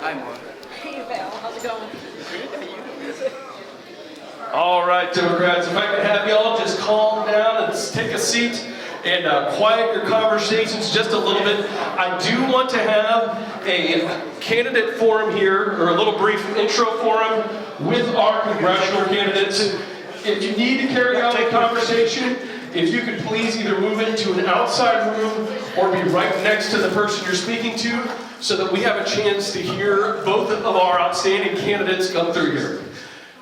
Hi, Mark. Hey, Val, how's it going? All right, Democrats, if I can have y'all just calm down and take a seat and quiet your conversations just a little bit. I do want to have a candidate forum here, or a little brief intro forum with our congressional candidates. If you need to carry on the conversation, if you could please either move into an outside room or be right next to the person you're speaking to so that we have a chance to hear both of our outstanding candidates come through here.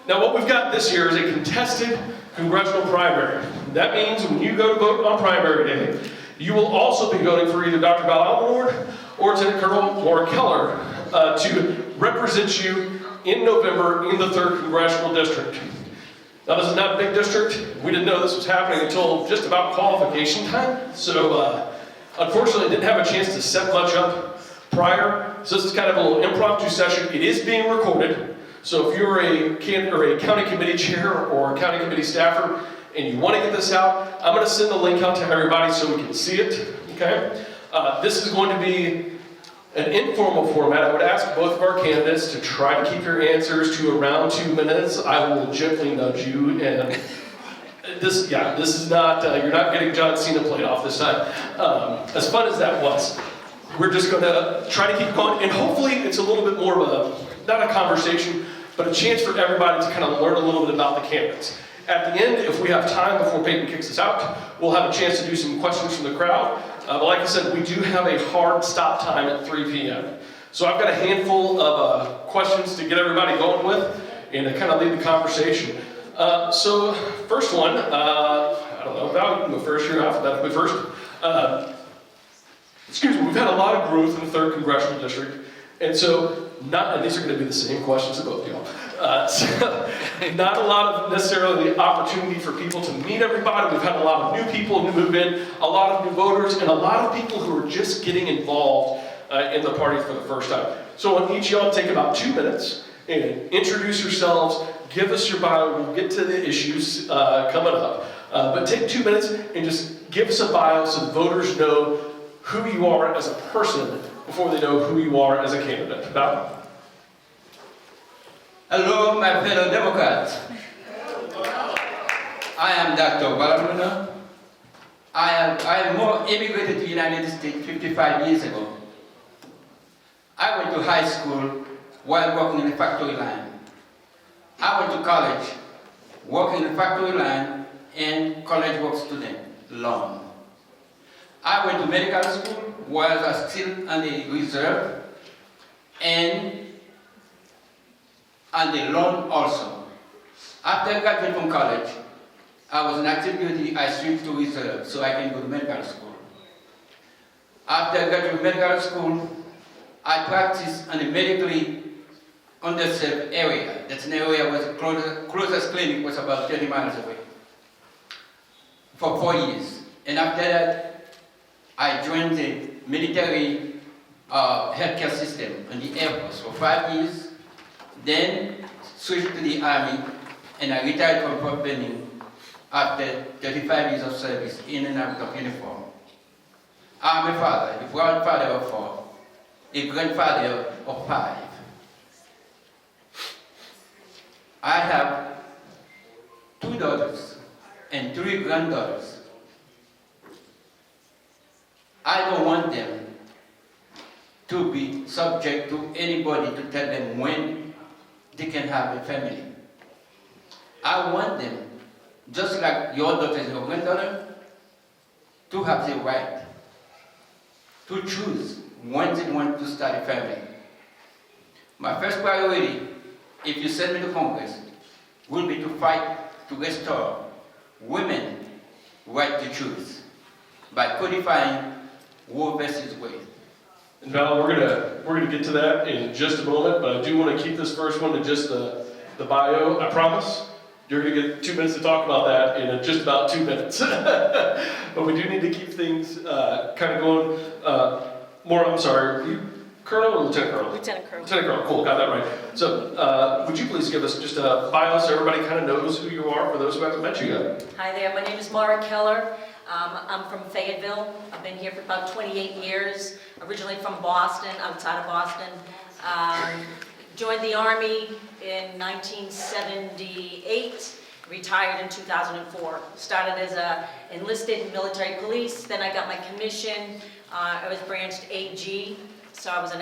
Now, what we've got this year is a contested congressional primary. That means when you go to vote on primary day, you will also be voting for either Dr. Val Almanord or Lieutenant Colonel Maura Keller to represent you in November in the 3rd Congressional District. Now, this is not a big district. We didn't know this was happening until just about qualification time. So, unfortunately, I didn't have a chance to set much up prior. So this is kind of a little impromptu session. It is being recorded. So if you're a county committee chair or a county committee staffer and you want to get this out, I'm going to send the link out to everybody so we can see it. Okay? This is going to be an informal format. I would ask both of our candidates to try to keep your answers to around 2 minutes. I will gently nudge you, and this is not, you're not getting John Cena played off this time. As fun as that was, we're just going to try to keep going, and hopefully it's a little bit more of a, not a conversation, but a chance for everybody to kind of learn a little bit about the candidates. At the end, if we have time before Peyton kicks us out, we'll have a chance to do some questions from the crowd. But like I said, we do have a hard stop time at 3 p.m. So I've got a handful of questions to get everybody going with and to kind of lead the conversation. So first one, I don't know, Val, you can go first, you're alphabetically first. Excuse me, we've had a lot of growth in the 3rd Congressional District. And so, and these are going to be the same questions to both of y'all. So not a lot of necessarily the opportunity for people to meet everybody. We've had a lot of new people who move in, a lot of new voters, and a lot of people who are just getting involved in the party for the first time. So I want each of y'all to take about 2 minutes and introduce yourselves, give us your bio, we'll get to the issues coming up. But take 2 minutes and just give us a bio so the voters know who you are as a person before they know who you are as a candidate. Val? Hello, my fellow Democrats. I am Dr. Balamuna. I immigrated to the United States 55 years ago. I went to high school while working in the factory line. I went to college working in the factory line and college work student loan. I went to medical school while I was still on the reserve and on the loan also. After I graduated from college, I was in active duty, I switched to reserve so I can go to medical school. After I graduated from medical school, I practiced in a medically underserved area. That's an area where the closest clinic was about 30 miles away for 4 years. And after that, I joined the military healthcare system in the Air Force for 5 years, then switched to the Army, and I retired from Fort Benning after 35 years of service in and out of uniform. I'm a father, a grandfather of 4, a grandfather of 5. I have 2 daughters and 3 granddaughters. I don't want them to be subject to anybody to tell them when they can have a family. I want them, just like your daughter and your granddaughter, to have the right to choose when they want to start a family. My first priority, if you send me to Congress, will be to fight to restore women's right to choose by codifying Roe versus Wade. And Val, we're gonna get to that in just a moment, but I do want to keep this first one to just the bio. I promise you're gonna get 2 minutes to talk about that in just about 2 minutes. But we do need to keep things kind of going. I'm sorry, you Colonel or Lieutenant Colonel? Lieutenant Colonel. Lieutenant Colonel, cool, got that right. So would you please give us just a bio so everybody kind of knows who you are for those who haven't met you yet? Hi there, my name is Maura Keller. I'm from Fayetteville. I've been here for about 28 years, originally from Boston, outside of Boston. Joined the Army in 1978, retired in 2004. Started as a enlisted military police, then I got my commission. I was branched AG, so I was a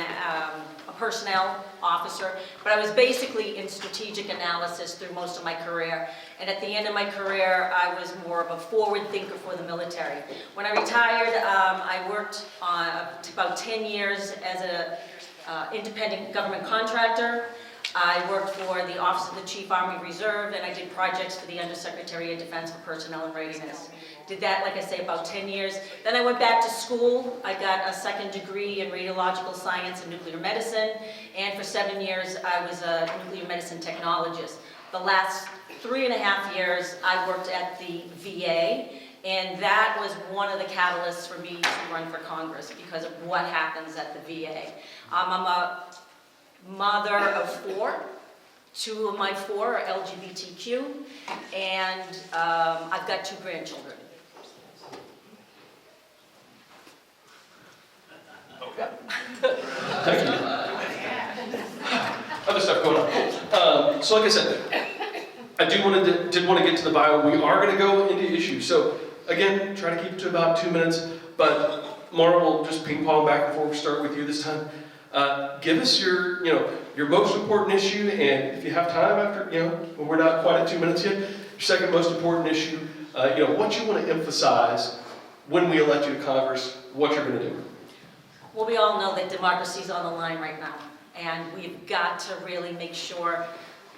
personnel officer, but I was basically in strategic analysis through most of my career. And at the end of my career, I was more of a forward thinker for the military. When I retired, I worked about 10 years as an independent government contractor. I worked for the Office of the Chief Army Reserve, and I did projects for the Undersecretary of Defense for Personnel and Readiness. Did that, like I say, about 10 years. Then I went back to school. I got a second degree in radiological science and nuclear medicine, and for 7 years I was a nuclear medicine technologist. The last 3.5 years I worked at the VA, and that was one of the catalysts for me to run for Congress because of what happens at the VA. I'm a mother of 4. 2 of my 4 are LGBTQ, and I've got 2 grandchildren. Okay. Thank you. Other stuff going on. So like I said, I did want to get to the bio. We are going to go into issues. So again, try to keep it to about 2 minutes, but Mara will just ping pong back and forth. We'll start with you this time. Give us your most important issue, and if you have time after, when we're not quite at 2 minutes yet, your second most important issue, what you want to emphasize when we elect you to Congress, what you're going to do. Well, we all know that democracy is on the line right now, and we've got to really make sure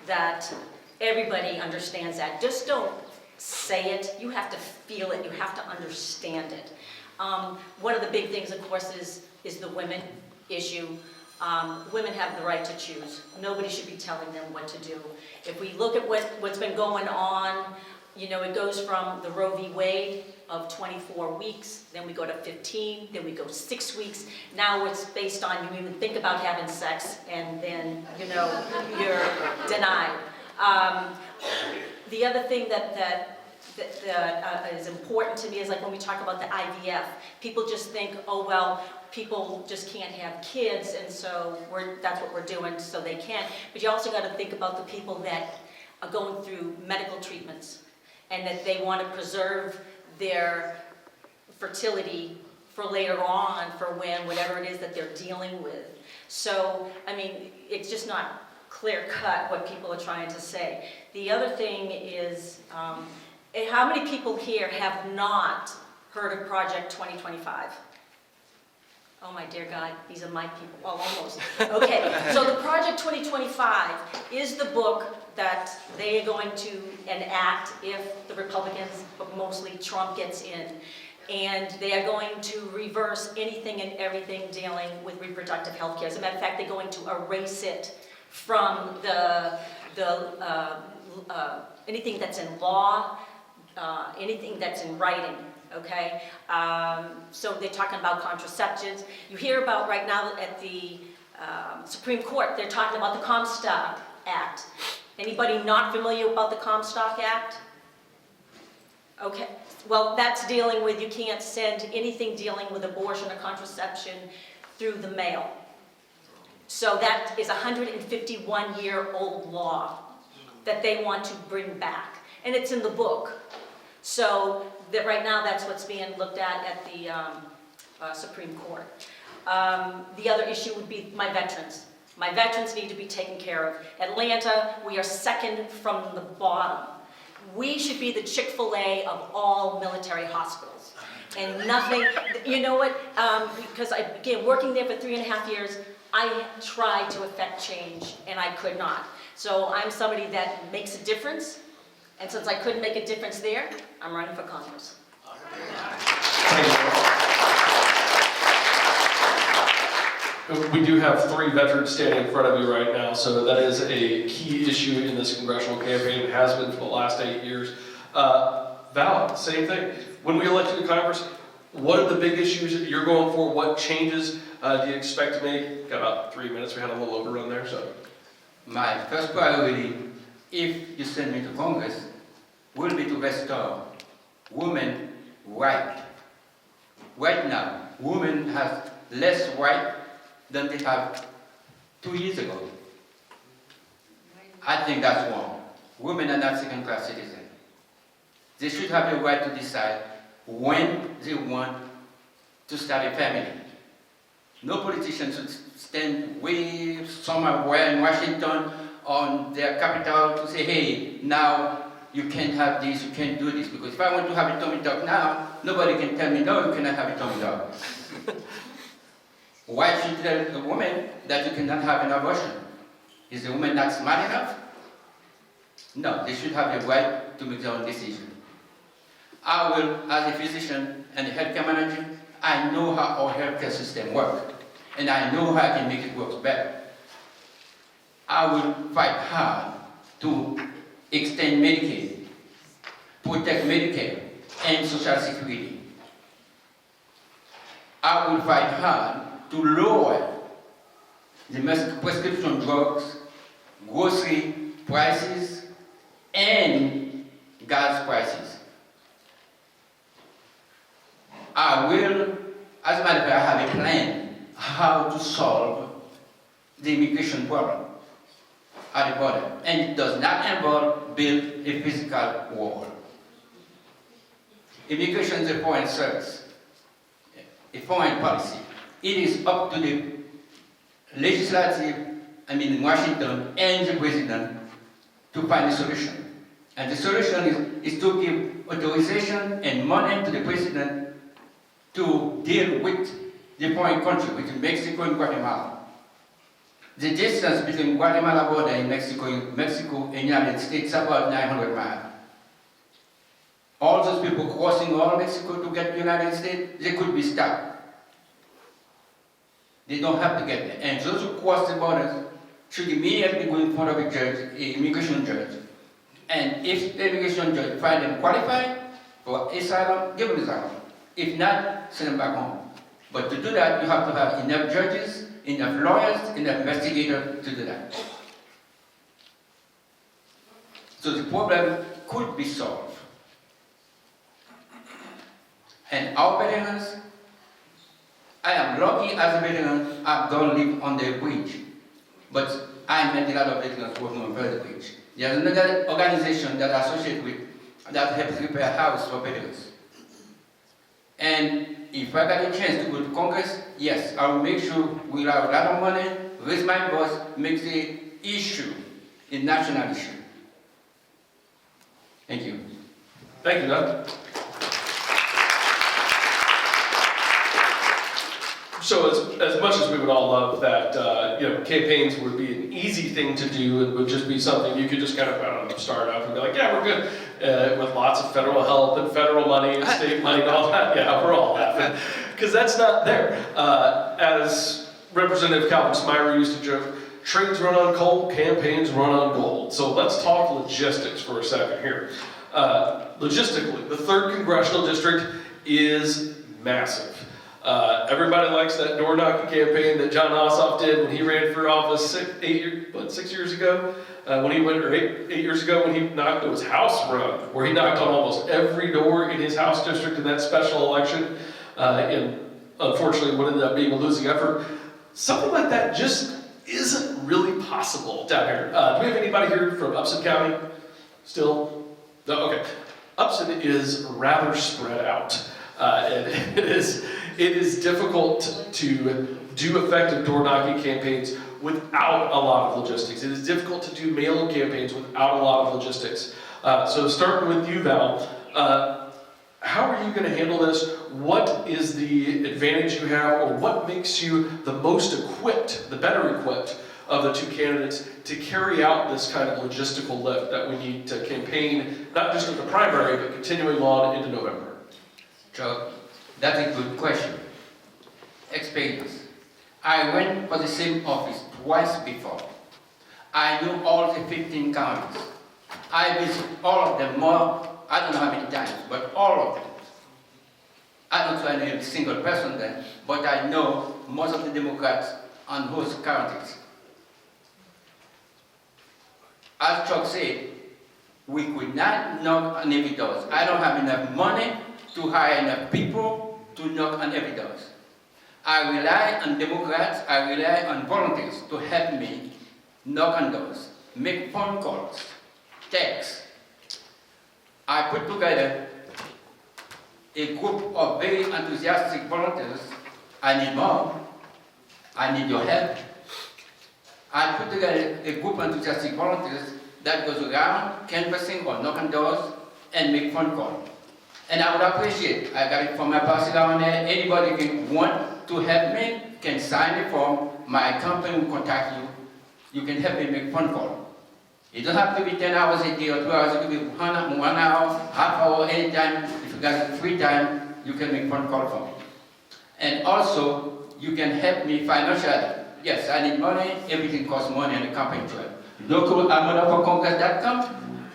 that everybody understands that. Just don't say it, you have to feel it, you have to understand it. One of the big things, of course, is the women issue. Women have the right to choose. Nobody should be telling them what to do. If we look at what's been going on, it goes from the Roe v. Wade of 24 weeks, then we go to 15, then we go 6 weeks. Now it's based on you even think about having sex, and then, you're denied. The other thing that is important to me is like when we talk about the IVF, people just think, oh, well, people just can't have kids, and so that's what we're doing so they can. But you also got to think about the people that are going through medical treatments and that they want to preserve their fertility for later on, for whatever it is that they're dealing with. So, it's just not clear cut what people are trying to say. The other thing is, how many people here have not heard of Project 2025? Oh my dear God, these are my people. Well, almost. Okay, so the Project 2025 is the book that they are going to enact if the Republicans, but mostly Trump, gets in. And they are going to reverse anything and everything dealing with reproductive health care. As a matter of fact, they're going to erase it from anything that's in law, anything that's in writing. Okay, so they're talking about contraceptives. You hear about right now at the Supreme Court, they're talking about the Comstock Act. Anybody not familiar about the Comstock Act? Okay, well, that's dealing with, you can't send anything dealing with abortion or contraception through the mail. So that is a 151-year-old law that they want to bring back. And it's in the book. So that right now, that's what's being looked at the Supreme Court. The other issue would be my veterans. My veterans need to be taken care of. Atlanta, we are second from the bottom. We should be the Chick-fil-A of all military hospitals. And nothing, you know what, because again, working there for 3.5 years, I tried to affect change, and I could not. So I'm somebody that makes a difference. And since I couldn't make a difference there, I'm running for Congress. We do have 3 veterans standing in front of you right now, so that is a key issue in this congressional campaign. It has been for the last 8 years. Val, same thing. When we elect you to Congress, what are the big issues that you're going for? What changes do you expect to make? Got about 3 minutes. We had a little overrun there, so. My first priority, if you send me to Congress, will be to restore women right. Right now, women have less right than they have 2 years ago. I think that's wrong. Women are not second-class citizens. They should have the right to decide when they want to start a family. No politician should stand way somewhere in Washington on their capital to say, hey, now you can't have this, you can't do this. Because if I want to have a tummy tuck now, nobody can tell me, no, you cannot have a tummy tuck. Why should you tell a woman that you cannot have an abortion? Is the woman not smart enough? No, they should have the right to make their own decision. I will, as a physician and a healthcare manager, I know how our healthcare system works, and I know how I can make it work better. I will fight hard to extend Medicaid, protect Medicare, and Social Security. I will fight hard to lower the prescription drugs, grocery prices, and gas prices. I will, as a matter of fact, I have a plan how to solve the immigration problem at the border. And it does not involve build a physical wall. Immigration is a foreign service, a foreign policy. It is up to the legislative, Washington, and the president to find a solution. And the solution is to give authorization and money to the president to deal with the foreign country, between Mexico and Guatemala. The distance between Guatemala border and Mexico and United States is about 900 miles. All those people crossing all Mexico to get to the United States, they could be stopped. They don't have to get there. And those who cross the borders should immediately go in front of a judge, an immigration judge. And if the immigration judge finds them qualified for asylum, give them asylum. If not, send them back home. But to do that, you have to have enough judges, enough lawyers, enough investigators to do that. So the problem could be solved. And our veterans, I am lucky as a veteran, I don't live on the bridge. But I met a lot of veterans working on the bridge. There's another organization that I associate with that helps repair houses for veterans. And if I got a chance to go to Congress, yes, I will make sure we'll have a lot of money, raise my voice, make the issue a national issue. Thank you. Thank you, Doug. So as much as we would all love that, campaigns would be an easy thing to do and would just be something you could just kind of start up and be like, yeah, we're good, with lots of federal help and federal money and state money and all that. Yeah, we're all laughing because that's not there. As Representative Calvin Smyrer used to joke, trains run on coal, campaigns run on gold. So let's talk logistics for a second here. Logistically, the 3rd Congressional District is massive. Everybody likes that door knocking campaign that John Ossoff did when he ran for office 6 years ago, when he went, or 8 years ago when he knocked, it was House run, where he knocked on almost every door in his House district in that special election, and unfortunately what ended up being a losing effort. Something like that just isn't really possible down here. Do we have anybody here from Upson County still? No, okay. Upson is rather spread out, and it is difficult to do effective door-knocking campaigns without a lot of logistics. It is difficult to do mail-in campaigns without a lot of logistics. So starting with you, Val, how are you going to handle this? What is the advantage you have, or what makes you the most equipped, the better equipped of the two candidates to carry out this kind of logistical lift that we need to campaign, not just in the primary, but continuing on into November? So, that's a good question. Experience. I went for the same office twice before. I knew all the 15 counties. I visited all of them more, I don't know how many times, but all of them. I don't know any single person there, but I know most of the Democrats on those counties. As Chuck said, we could not knock on every door. I don't have enough money to hire enough people to knock on every door. I rely on Democrats, I rely on volunteers to help me knock on doors, make phone calls, text. I put together a group of very enthusiastic volunteers. I need more. I need your help. I put together a group of enthusiastic volunteers that goes around canvassing or knocking doors and make phone calls. And I would appreciate, I got it from my pastor down there, anybody can want to help me can sign the form, my company will contact you. You can help me make phone call. It doesn't have to be 10 hours a day or 2 hours, it could be 1 hour, half hour, anytime. If you got free time, you can make phone call for me. And also, you can help me financially. Yes, I need money, everything costs money and the company to it. Local AmadaForCongress.com,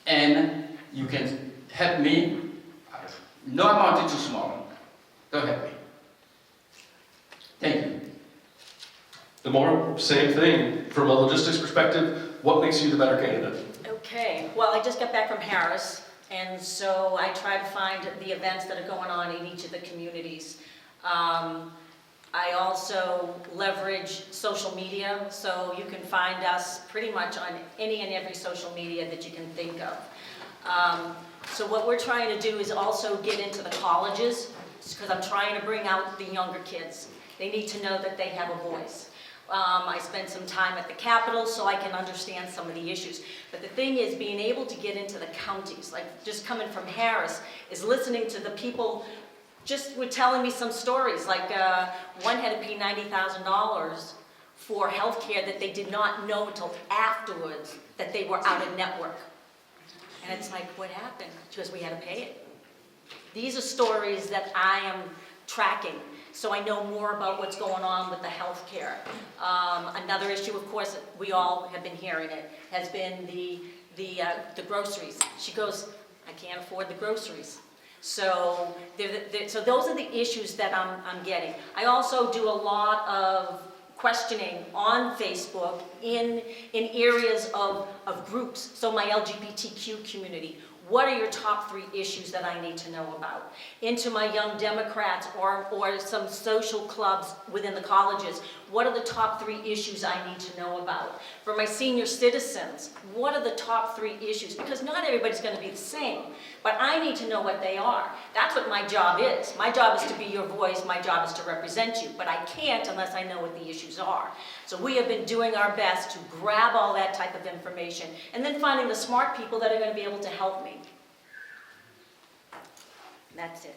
and you can help me. No amount is too small. Don't help me. Thank you. The more, same thing, from a logistics perspective, what makes you the better candidate? Okay, well, I just got back from Harris, and so I try to find the events that are going on in each of the communities. I also leverage social media, so you can find us pretty much on any and every social media that you can think of. So what we're trying to do is also get into the colleges, because I'm trying to bring out the younger kids. They need to know that they have a voice. I spent some time at the Capitol so I can understand some of the issues. But the thing is, being able to get into the counties, like just coming from Harris, is listening to the people just were telling me some stories, like one had to pay $90,000 for health care that they did not know until afterwards that they were out of network. And it's like, what happened? Because we had to pay it. These are stories that I am tracking, so I know more about what's going on with the health care. Another issue, of course, we all have been hearing it, has been the groceries. She goes, I can't afford the groceries. So, so those are the issues that I'm getting. I also do a lot of questioning on Facebook in areas of groups. So my LGBTQ community, what are your top 3 issues that I need to know about? Into my young Democrats or some social clubs within the colleges, what are the top 3 issues I need to know about? For my senior citizens, what are the top 3 issues? Because not everybody's going to be the same, but I need to know what they are. That's what my job is. My job is to be your voice, my job is to represent you, but I can't unless I know what the issues are. So we have been doing our best to grab all that type of information and then finding the smart people that are going to be able to help me. That's it.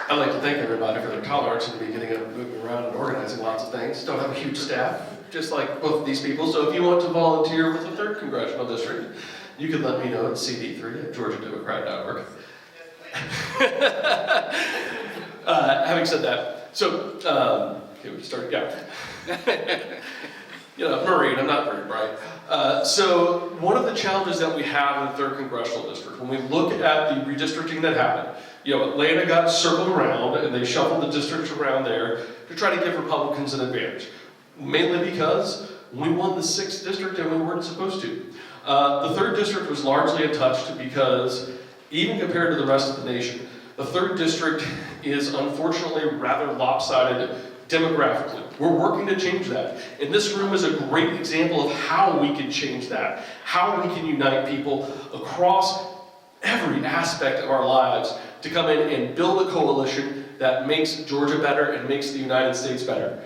I'd like to thank everybody for their tolerance in the beginning of moving around and organizing lots of things. Don't have a huge staff, just like both of these people. So if you want to volunteer with the 3rd Congressional District, you can let me know at cd3@georgiademocrat.org. Having said that, so, okay, we start, yeah. You know, Maureen, I'm not very bright. So one of the challenges that we have in the 3rd Congressional District, when we look at the redistricting that happened, you know, Atlanta got circled around and they shuffled the districts around there to try to give Republicans an advantage. Mainly because we won the 6th district and we weren't supposed to. The 3rd district was largely untouched because even compared to the rest of the nation, the 3rd district is unfortunately rather lopsided demographically. We're working to change that. And this room is a great example of how we can change that, how we can unite people across every aspect of our lives to come in and build a coalition that makes Georgia better and makes the United States better.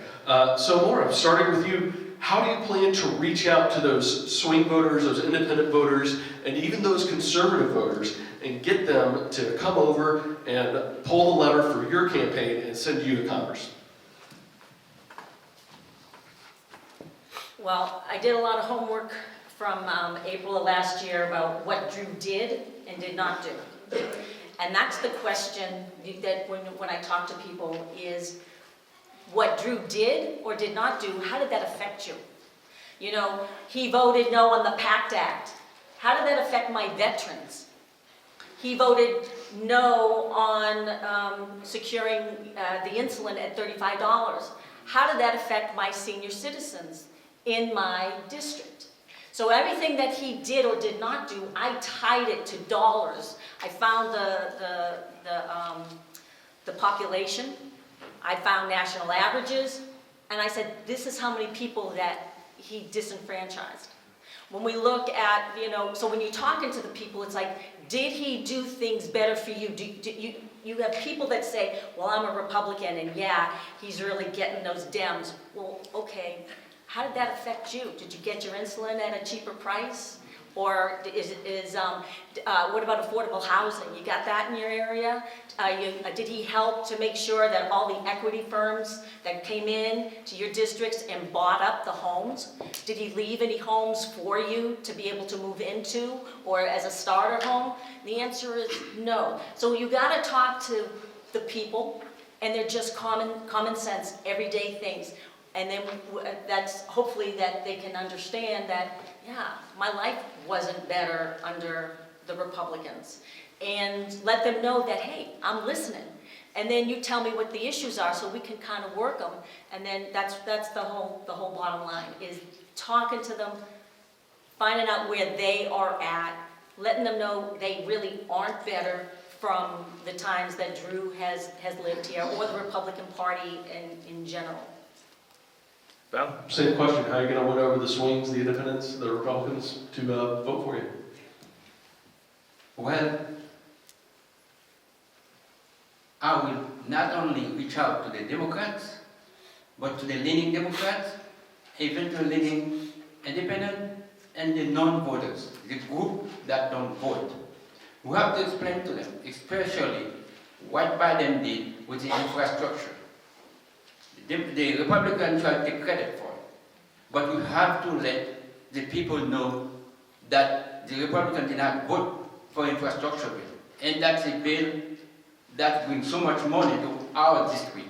So Maura, starting with you, how do you plan to reach out to those swing voters, those independent voters, and even those conservative voters and get them to come over and pull the lever for your campaign and send you to Congress? Well, I did a lot of homework from April of last year about what Drew did and did not do. And that's the question that when I talk to people is, what Drew did or did not do, how did that affect you? You know, he voted no on the PACT Act. How did that affect my veterans? He voted no on securing the insulin at $35. How did that affect my senior citizens in my district? So everything that he did or did not do, I tied it to dollars. I found the population, I found national averages, and I said, this is how many people that he disenfranchised. When we look at, so when you're talking to the people, it's like, did he do things better for you? You have people that say, well, I'm a Republican, and yeah, he's really getting those Dems. Well, okay, how did that affect you? Did you get your insulin at a cheaper price? Or what about affordable housing? You got that in your area? Did he help to make sure that all the equity firms that came in to your districts and bought up the homes? Did he leave any homes for you to be able to move into or as a starter home? The answer is no. So you got to talk to the people, and they're just common sense, everyday things. And then that's hopefully that they can understand that, yeah, my life wasn't better under the Republicans. And let them know that, hey, I'm listening. And then you tell me what the issues are so we can kind of work them. And then that's the whole bottom line, is talking to them, finding out where they are at, letting them know they really aren't better from the times that Drew has lived here, or the Republican Party in general. Val, same question. How are you going to win over the swings, the independents, the Republicans to vote for you? Well, I will not only reach out to the Democrats, but to the leaning Democrats, even to the leaning independent, and the non-voters, the group that don't vote. We have to explain to them, especially what Biden did with the infrastructure. The Republicans try to take credit for it, but we have to let the people know that the Republicans did not vote for infrastructure bill, and that's a bill that brings so much money to our district,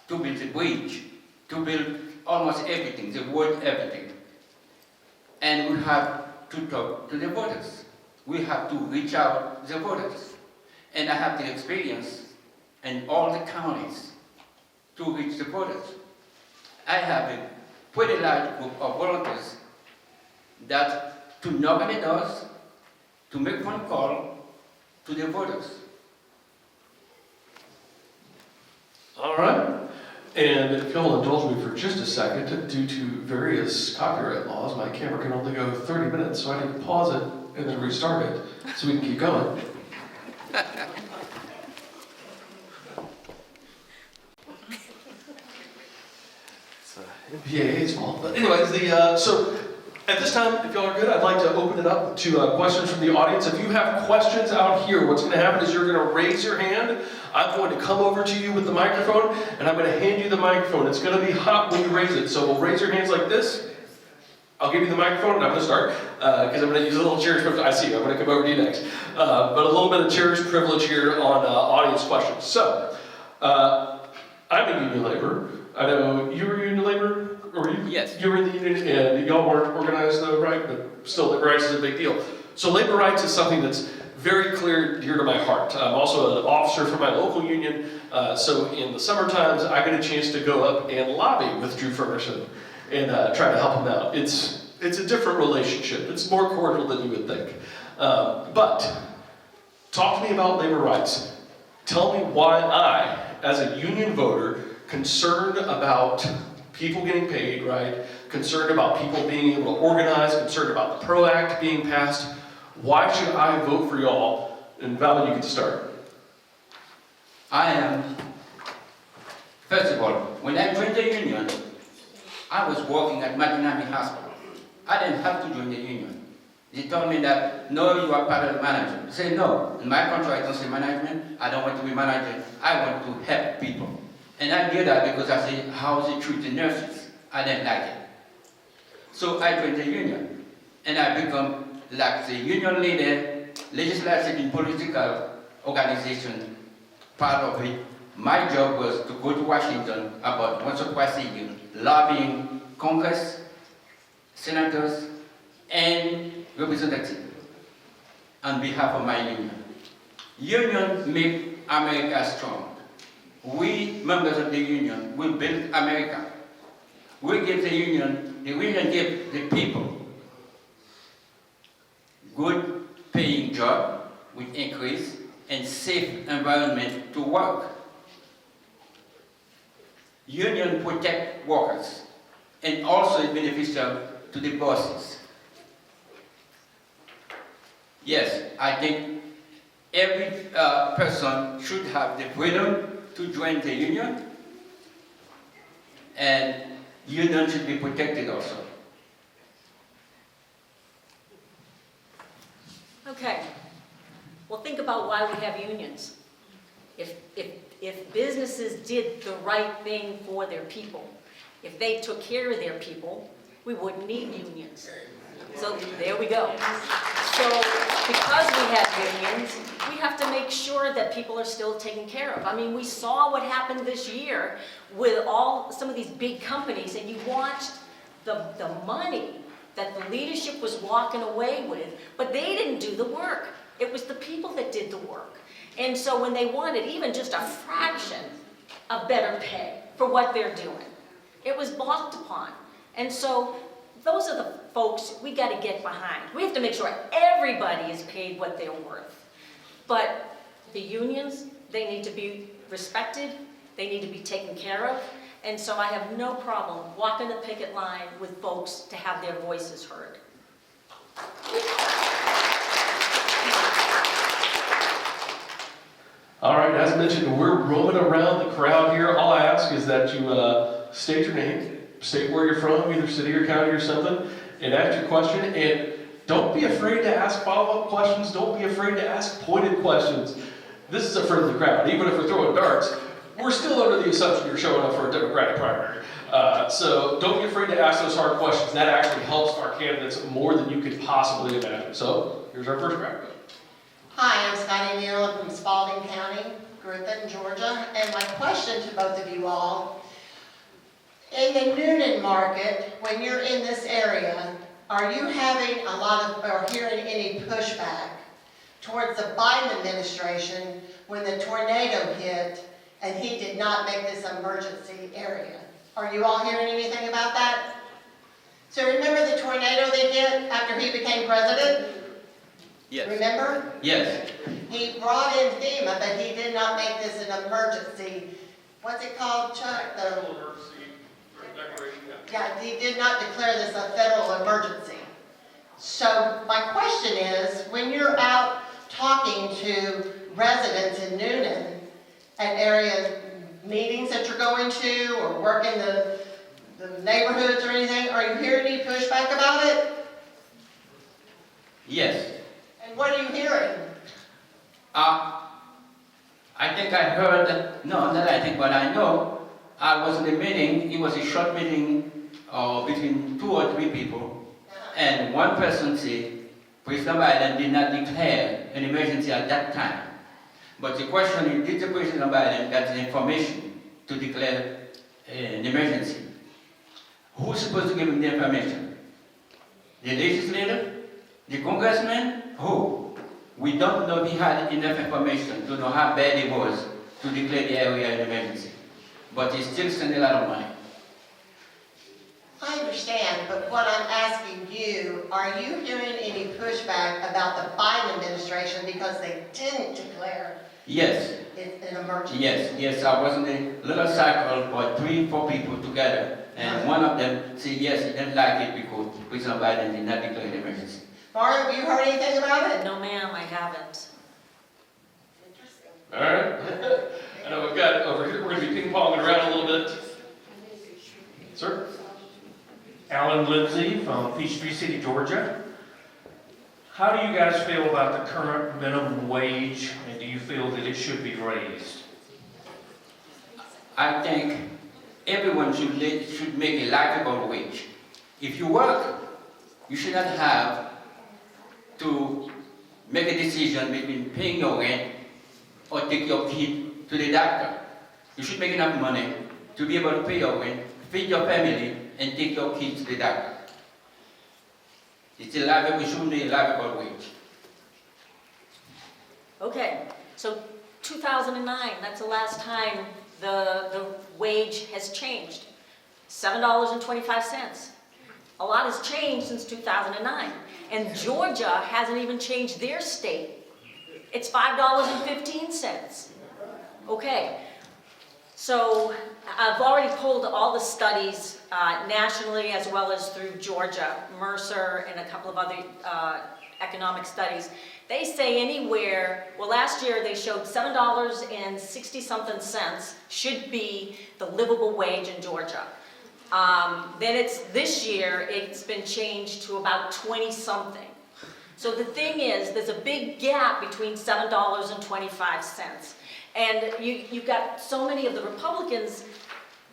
to build the bridge, to build almost everything, the road, everything. And we have to talk to the voters. We have to reach out to the voters. And I have the experience in all the counties to reach the voters. I have a pretty large group of volunteers that to knock on the doors, to make phone call to the voters. All right. And if you'll indulge me for just a second, due to various copyright laws, my camera can only go 30 minutes, so I need to pause it and then restart it so we can keep going. MPAA's fault. But anyways, so at this time, if y'all are good, I'd like to open it up to questions from the audience. If you have questions out here, what's going to happen is you're going to raise your hand. I'm going to come over to you with the microphone, and I'm going to hand you the microphone. It's going to be hot when you raise it, so we'll raise your hands like this. I'll give you the microphone, and I'm going to start, because I'm going to use a little cherished privilege. I see you. I'm going to come over to you next. But a little bit of cherished privilege here on audience questions. So, I'm a union laborer. I know you were a union laborer, or you? Yes. You were in the union, and y'all weren't organized though, right? But still, labor rights is a big deal. So labor rights is something that's very clear, dear to my heart. I'm also an officer for my local union, so in the summer times, I get a chance to go up and lobby with Drew Ferguson and try to help him out. It's a different relationship. It's more cordial than you would think. But talk to me about labor rights. Tell me why I, as a union voter, concerned about people getting paid, right? Concerned about people being able to organize, concerned about the PRO Act being passed. Why should I vote for y'all? And Val, you can start. I am, first of all, when I joined the union, I was working at Matinami Hospital. I didn't have to join the union. They told me that, no, you are part of the management. I said, no, in my contract I don't say management, I don't want to be manager, I want to help people. And I did that because I said, how they treat the nurses. I didn't like it. So I joined the union, and I become like the union leader, legislative and political organization, part of it. My job was to go to Washington about once or twice a year, lobbying Congress, senators, and representatives on behalf of my union. Union make America strong. We, members of the union, will build America. We give the union give the people good paying job with increase and safe environment to work. Union protect workers and also is beneficial to the bosses. Yes, I think every person should have the freedom to join the union, and union should be protected also. Okay, well, think about why we have unions. If businesses did the right thing for their people, if they took care of their people, we wouldn't need unions. So there we go. So because we have unions, we have to make sure that people are still taken care of. I mean, we saw what happened this year with some of these big companies, and you watched the money that the leadership was walking away with, but they didn't do the work. It was the people that did the work. And so when they wanted even just a fraction of better pay for what they're doing, it was balked upon. And so those are the folks we got to get behind. We have to make sure everybody is paid what they're worth. But the unions, they need to be respected, they need to be taken care of, and so I have no problem walking the picket line with folks to have their voices heard. All right, as mentioned, we're roaming around the crowd here. All I ask is that you state your name, state where you're from, either city or county or something, and ask your question. And don't be afraid to ask follow-up questions. Don't be afraid to ask pointed questions. This is a friendly crowd. Even if we're throwing darts, we're still under the assumption you're showing up for a Democratic primary. So don't be afraid to ask those hard questions. That actually helps our candidates more than you could possibly imagine. So here's our first crowd. Hi, I'm Scotty Neal. I'm from Spalding County, Griffin, Georgia. And my question to both of you all, in the Noonan market, when you're in this area, are you having a lot of, or hearing any pushback towards the Biden administration when the tornado hit and he did not make this emergency area? Are you all hearing anything about that? So remember the tornado they hit after he became president? Yes. Remember? Yes. He brought in FEMA, but he did not make this an emergency. What's it called, Chuck? Emergency declaration. Yeah, he did not declare this a federal emergency. So my question is, when you're out talking to residents in Noonan at area meetings that you're going to or working the neighborhoods or anything, are you hearing any pushback about it? Yes. And what are you hearing? I think I heard, no, not I think, but I know, I was in a meeting, it was a short meeting between 2 or 3 people, and one person said, President Biden did not declare an emergency at that time. But the question is, did the President Biden get the information to declare an emergency? Who's supposed to give him the information? The legislator? The congressman? Who? We don't know if he had enough information to know how bad it was to declare the area an emergency. But he still spent a lot of money. I understand, but what I'm asking you, are you hearing any pushback about the Biden administration because they didn't declare Yes, it an emergency? yes. I was in a little circle for 3, 4 people together, and one of them said yes, he didn't like it because President Biden did not declare an emergency. Mario, have you heard anything about it? No, ma'am, I haven't. Interesting. All right. I know we've got over here, we're going to be ping-ponging around a little bit. Sir? Alan Lindsay from Peachtree City, Georgia. How do you guys feel about the current minimum wage, and do you feel that it should be raised? I think everyone should make a livable wage. If you work, you should not have to make a decision between paying your rent or take your kid to the doctor. You should make enough money to be able to pay your rent, feed your family, and take your kids to the doctor. It's a livable, it should be a livable wage. Okay, so 2009, that's the last time the wage has changed. $7.25. A lot has changed since 2009. And Georgia hasn't even changed their state. It's $5.15. Okay, so I've already pulled all the studies nationally as well as through Georgia, Mercer, and a couple of other economic studies. They say anywhere, well, last year they showed $7.60-something should be the livable wage in Georgia. Then this year, it's been changed to about 20-something. So the thing is, there's a big gap between $7.25. And you've got so many of the Republicans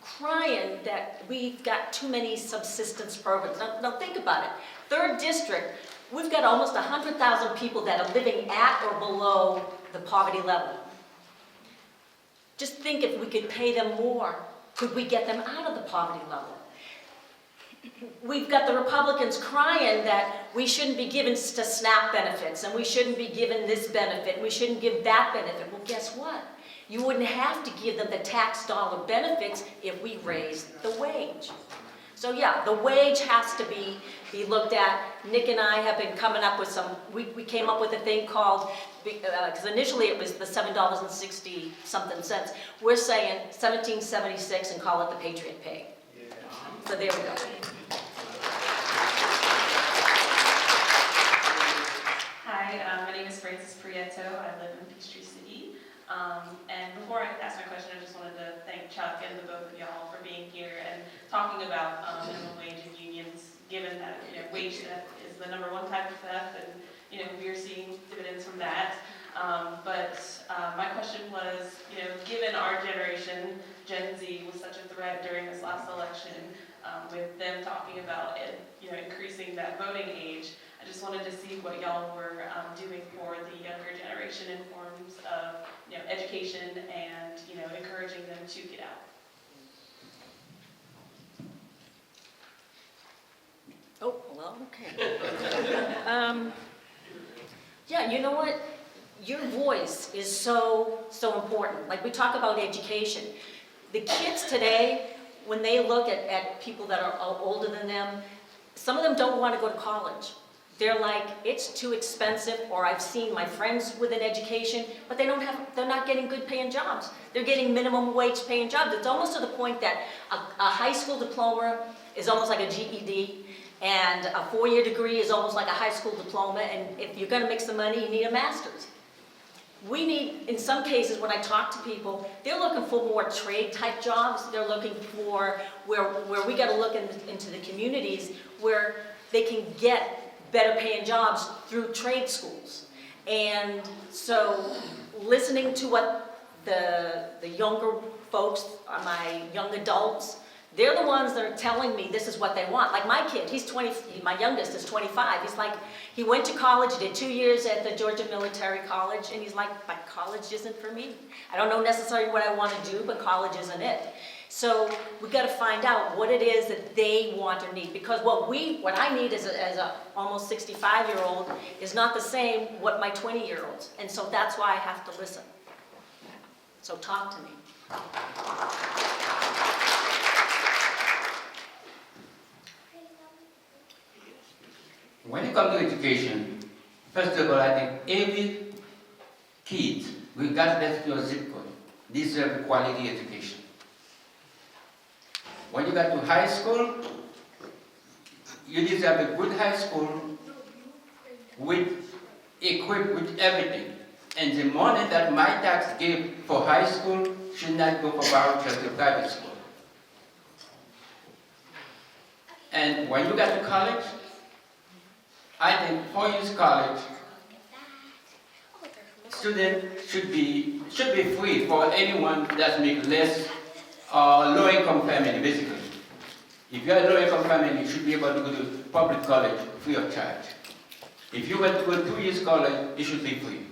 crying that we've got too many subsistence programs. Now think about it. 3rd District, we've got almost 100,000 people that are living at or below the poverty level. Just think if we could pay them more, could we get them out of the poverty level? We've got the Republicans crying that we shouldn't be given to SNAP benefits, and we shouldn't be given this benefit, and we shouldn't give that benefit. Well, guess what? You wouldn't have to give them the tax dollar benefits if we raised the wage. So yeah, the wage has to be looked at. Nick and I have been coming up with we came up with a thing called, because initially it was the $7.60-something. We're saying $17.76 and call it the Patriot Pay. So there we go. Hi, my name is Frances Prieto. I live in Peachtree City. And before I ask my question, I just wanted to thank Chuck and the both of y'all for being here and talking about minimum wage and unions, given that wage theft is the #1 type of theft, and we are seeing dividends from that. But my question was, given our generation, Gen Z, was such a threat during this last election, with them talking about it, increasing that voting age. I just wanted to see what y'all were doing for the younger generation in forms of education and encouraging them to get out. Oh, well, okay. Yeah, you know what? Your voice is so important. Like we talk about education. The kids today, when they look at people that are older than them, some of them don't want to go to college. They're like, it's too expensive, or I've seen my friends with an education, but they're not getting good paying jobs. They're getting minimum wage paying jobs. It's almost to the point that a high school diploma is almost like a GED, and a 4-year degree is almost like a high school diploma, and if you're gonna make some money, you need a master's. We need, in some cases, when I talk to people, they're looking for more trade-type jobs. They're looking for where we got to look into the communities where they can get better paying jobs through trade schools. And so listening to what the younger folks, my young adults, they're the ones that are telling me this is what they want. Like my kid, he's 20, my youngest is 25. He's like, he went to college, did 2 years at the Georgia Military College, and he's like, but college isn't for me. I don't know necessarily what I want to do, but college isn't it. So we got to find out what it is that they want or need, because what I need as a almost 65-year-old is not the same what my 20-year-olds. And so that's why I have to listen. So talk to me. When it comes to education, first of all, I think every kid, regardless of your zip code, deserves quality education. When you get to high school, you deserve a good high school equipped with everything. And the money that my tax gave for high school should not go for vouchers to private school. And when you get to college, I think 4 years college, students should be free for anyone that makes less low-income family, basically. If you're a low-income family, you should be able to go to public college free of charge. If you want to go 2 years college, it should be free.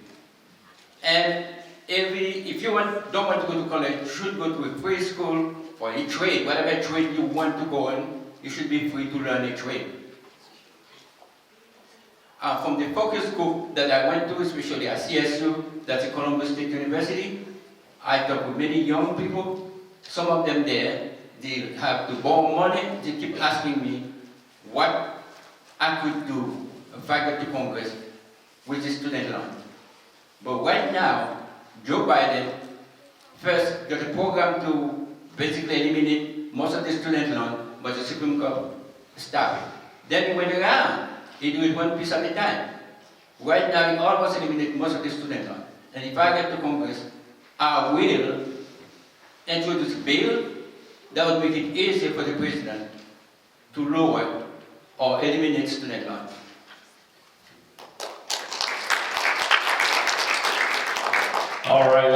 And if you don't want to go to college, you should go to a free school for a trade, whatever trade you want to go on, you should be free to learn a trade. From the focus group that I went to, especially at CSU, that's at Columbus State University, I talked with many young people. Some of them there, they have to borrow money. They keep asking me what I could do faculty congress with the student loan. But right now, Joe Biden first got a program to basically eliminate most of the student loan, but the Supreme Court stopped it. Then he went around, he do it one piece at a time. Right now, he almost eliminated most of the student loan. And if I get to Congress, I will introduce a bill that would make it easier for the president to lower or eliminate student loan. All right,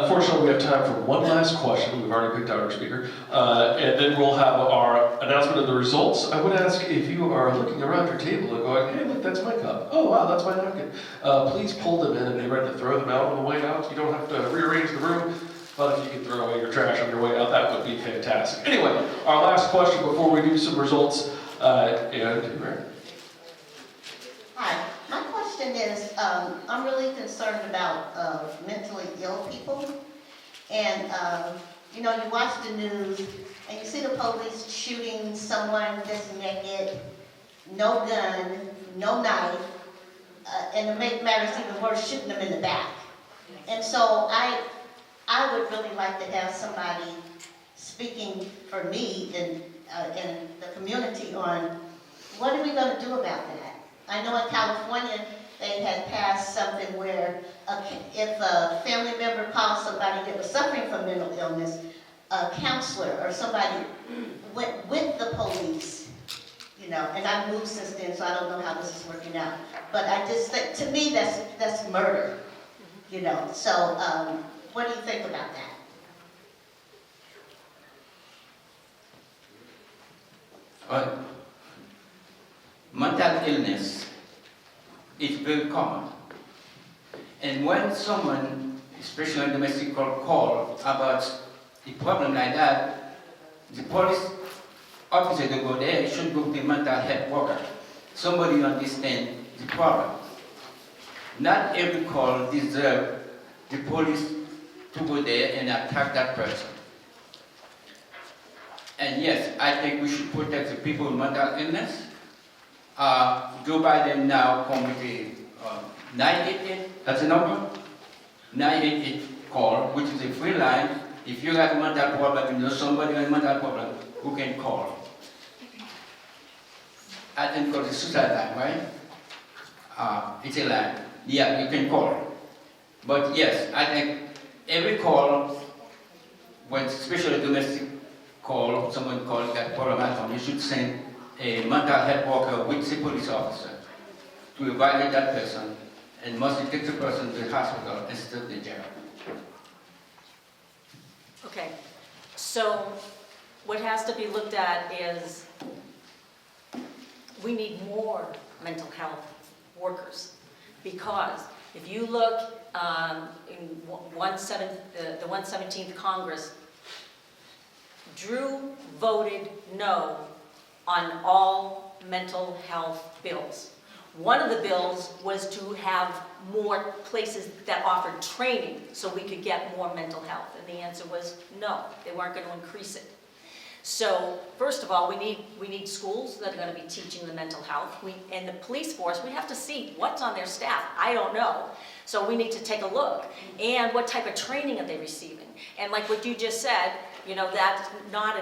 unfortunately, we have time for one last question. We've already picked out our speaker. And then we'll have our announcement of the results. I would ask if you are looking around your table and going, hey, look, that's my cup. Oh, wow, that's my napkin. Please pull them in and be ready to throw them out on the way out. You don't have to rearrange the room, but if you can throw away your trash on your way out, that would be fantastic. Anyway, our last question before we do some results. Hi, my question is, I'm really concerned about mentally ill people. And, you know, you watch the news and you see the police shooting someone that's naked, no gun, no knife, and to make matters even worse, shooting them in the back. And so I would really like to have somebody speaking for me and the community on what are we going to do about that. I know in California they had passed something where if a family member calls somebody that was suffering from mental illness, a counselor or somebody went with the police, you know, and I've moved since then, so I don't know how this is working out. But I just think, to me, that's murder, you know. So what do you think about that? Mental illness is very common. And when someone, especially a domestic call about a problem like that, the police officer to go there should go to the mental health worker. Somebody understand the problem. Not every call deserves the police to go there and attack that person. And yes, I think we should protect the people with mental illness. Joe Biden now come with a 988, that's the number? 988 call, which is a free line. If you have a mental problem, you know somebody with a mental problem, who can call. I think called the suicide line, right? It's a line. Yeah, you can call. But yes, I think every call, when especially domestic call, someone calls that problem at home, you should send a mental health worker with the police officer to evaluate that person and must take the person to the hospital instead of the jail. Okay, so what has to be looked at is we need more mental health workers, because if you look in the 117th Congress, Drew voted no on all mental health bills. One of the bills was to have more places that offered training so we could get more mental health, and the answer was no, they weren't going to increase it. So first of all, we need schools that are going to be teaching the mental health. And the police force, we have to see what's on their staff. I don't know. So we need to take a look. And what type of training are they receiving? And like what you just said, you know, that's not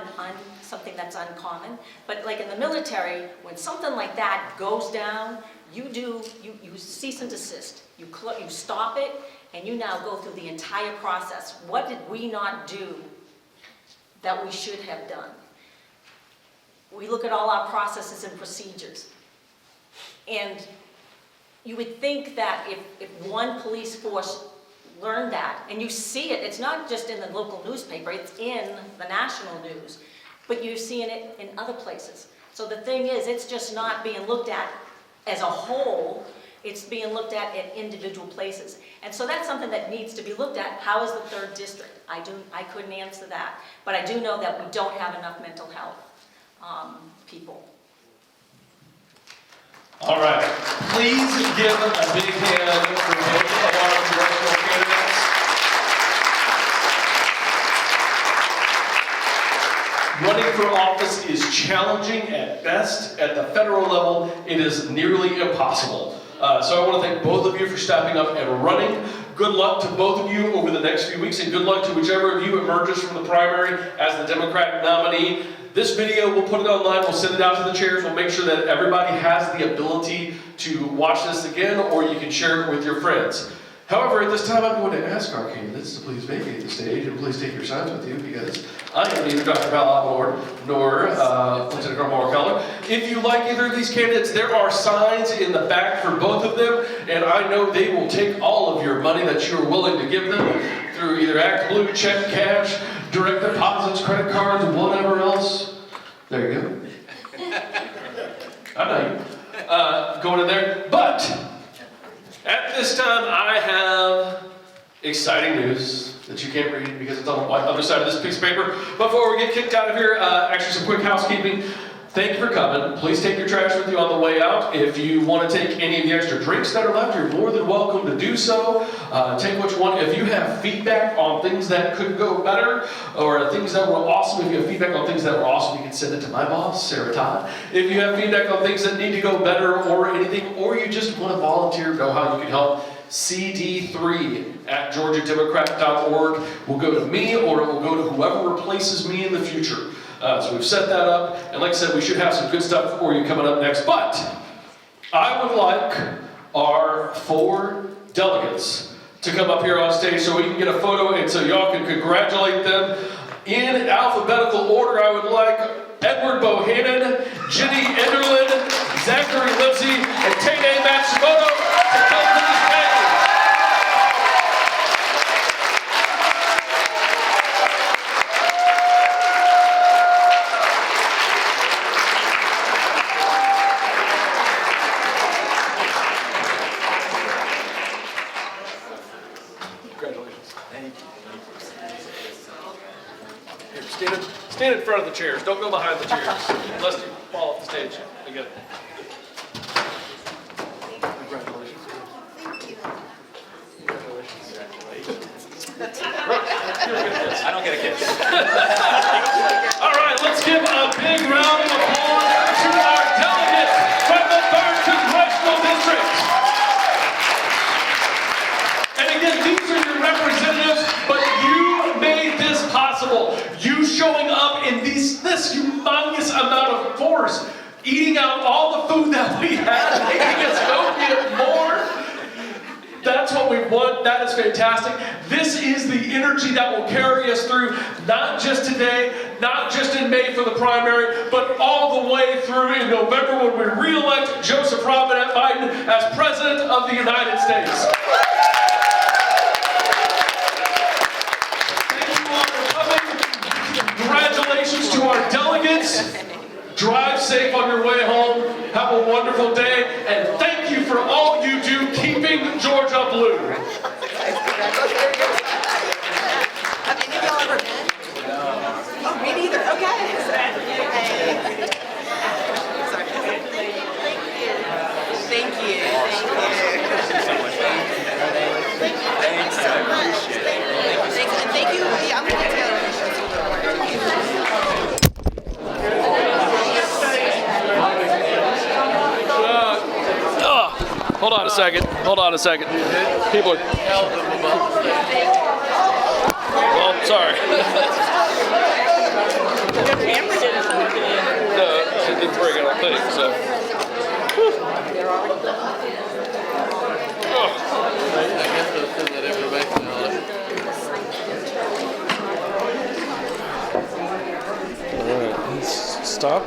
something that's uncommon. But like in the military, when something like that goes down, you cease and desist. You stop it, and you now go through the entire process. What did we not do that we should have done? We look at all our processes and procedures. And you would think that if one police force learned that, and you see it, it's not just in the local newspaper, it's in the national news, but you're seeing it in other places. So the thing is, it's just not being looked at as a whole, it's being looked at individual places. And so that's something that needs to be looked at. How is the 3rd district? I couldn't answer that. But I do know that we don't have enough mental health people. All right, please give a big hand for both of our congressional candidates. Running running for office is challenging at best. At the federal level, it is nearly impossible. So I want to thank both of you for stepping up and running. Good luck to both of you over the next few weeks, and good luck to whichever of you emerges from the primary as the Democratic nominee. This video, we'll put it online, we'll send it out to the chairs, we'll make sure that everybody has the ability to watch this again, or you can share it with your friends. However, at this time, I'm going to ask our candidates to please vacate the stage and please take your signs with you, because I am neither Dr. Val Lord nor Lieutenant Colonel Maura Keller. If you like either of these candidates, there are signs in the back for both of them, and I know they will take all of your money that you are willing to give them through either Act Blue, check, cash, direct deposits, credit cards, and whatever else. There you go. I know you. Going in there. But at this time, I have exciting news that you can't read because it's on the other side of this piece of paper. Before we get kicked out of here, actually some quick housekeeping. Thank you for coming. Please take your trash with you on the way out. If you want to take any of the extra drinks that are left, you're more than welcome to do so. Take what you want. If you have feedback on things that could go better, or things that were awesome, if you have feedback on things that were awesome, you can send it to my boss, Sarah Todd. If you have feedback on things that need to go better or anything, or you just want to volunteer, know how you can help, cd3@georgiademocrat.org will go to me, or it will go to whoever replaces me in the future. So we've set that up, and like I said, we should have some good stuff for you coming up next. But I would like our 4 delegates to come up here on stage so we can get a photo and so y'all can congratulate them. In alphabetical order, I would like Edward Bohannon, Jenny Enderlin, Zachary Livesey, and Tene Matsumoto to come to the stage. Stand in front of the chairs. Don't go behind the chairs, lest you fall off the stage again. Congratulations. I don't get a kiss. All right, let's give a big round of applause to our delegates from the 3rd Congressional District. And again, these are your representatives, but you made this possible. You showing up in this humongous amount of force, eating out all the food that we had, making us go get more. That's what we want. That is fantastic. This is the energy that will carry us through, not just today, not just in May for the primary, but all the way through in November when we re-elect Joseph Robinette Biden as President of the United States. Congratulations to our delegates. Drive safe on your way home. Have a wonderful day. And thank you for all you do keeping Georgia blue. Have any of y'all ever been? No. Oh, me neither. Okay. Thank you. Thanks so much. Thanks. And thank you. Yeah, I'm going to go. Hold on a second. Hold on a second. People are... Oh, sorry. No, she didn't bring it, I don't think, so. All right, let's stop.